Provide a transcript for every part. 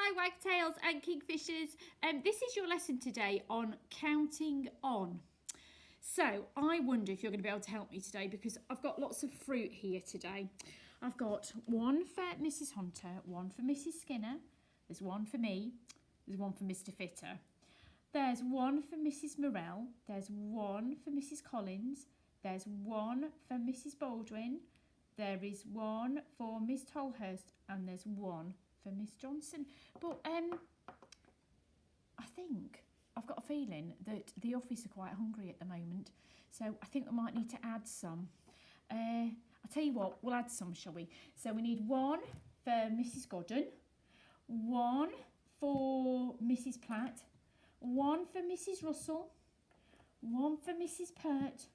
Hi Wagtails and Kingfishers. This is your lesson today on counting on. So I wonder if you're going to be able to help me today because I've got lots of fruit here today. I've got one for Mrs. Hunter, one for Mrs. Skinner, there's one for me, there's one for Mr. Fitter. There's one for Mrs. Morell, there's one for Mrs. Collins, there's one for Mrs. Baldwin, there is one for Miss Tolhurst, and there's one for Miss Johnson. But I think I've got a feeling that the office are quite hungry at the moment, so I think we might need to add some. I'll tell you what, we'll add some, shall we? So we need one for Mrs. Godden, one for Mrs. Platt, one for Mrs. Russell, one for Mrs. Pert,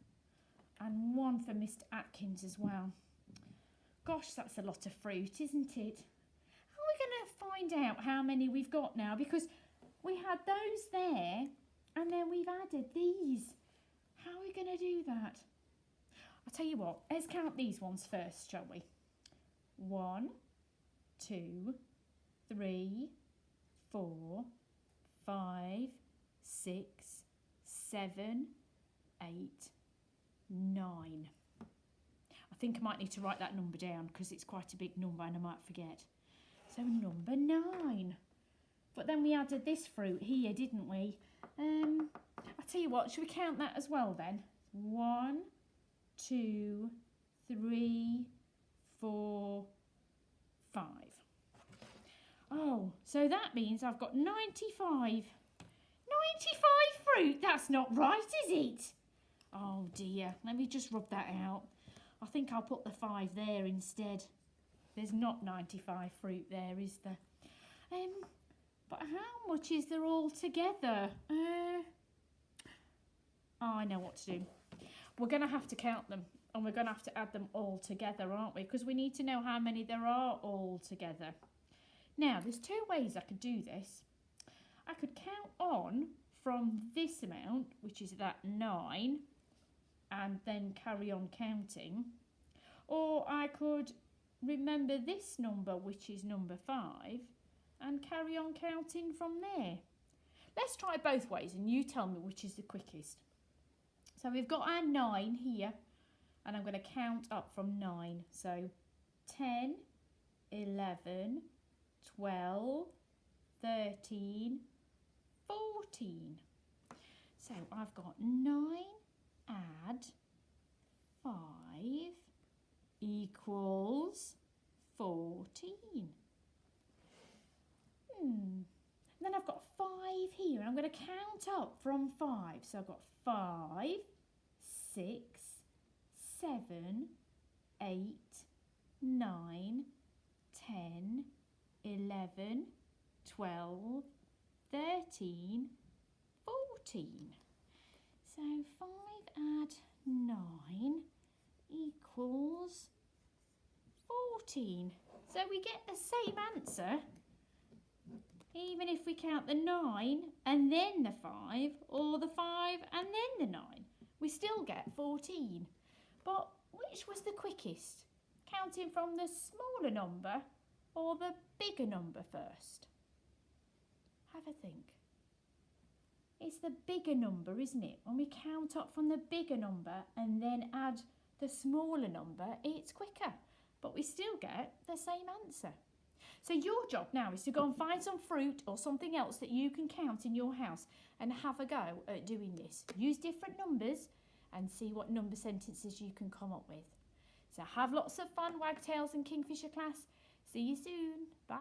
and one for Mr. Atkins as well. Gosh, that's a lot of fruit, isn't it? How are we going to find out how many we've got now? Because we had those there and then we've added these. How are we going to do that? I'll tell you what, let's count these ones first, shall we? 1, 2, 3, 4, 5, 6, 7, 8, 9. I think I might need to write that number down because it's quite a big number and I might forget. So number 9. But then we added this fruit here, didn't we? I'll tell you what, should we count that as well then? 1, 2, 3, 4, 5. Oh, so that means I've got 95. 95 fruit? That's not right, is it? Oh dear, let me just rub that out. I think I'll put the 5 there instead. There's not 95 fruit there, is there? But how much is there all together? Oh, I know what to do. We're going to have to count them and we're going to have to add them all together, aren't we? Because we need to know how many there are all together. Now, there's 2 ways I could do this. I could count on from this amount, which is that 9, and then carry on counting. Or I could remember this number, which is number 5, and carry on counting from there. Let's try both ways and you tell me which is the quickest. So we've got our 9 here and I'm going to count up from 9. So 10, 11, 12, 13, 14. So I've got 9 add 5 equals 14. Then I've got 5 here and I'm going to count up from 5. So I've got 5, 6, 7, 8, 9, 10, 11, 12, 13, 14. So 5 add 9 equals 14. So we get the same answer even if we count the 9 and then the 5, or the 5 and then the 9. We still get 14. But which was the quickest? Counting from the smaller number or the bigger number first? Have a think. It's the bigger number, isn't it? When we count up from the bigger number and then add the smaller number, it's quicker. But we still get the same answer. So your job now is to go and find some fruit or something else that you can count in your house and have a go at doing this. Use different numbers and see what number sentences you can come up with. So have lots of fun, Wagtails and Kingfisher class. See you soon. Bye.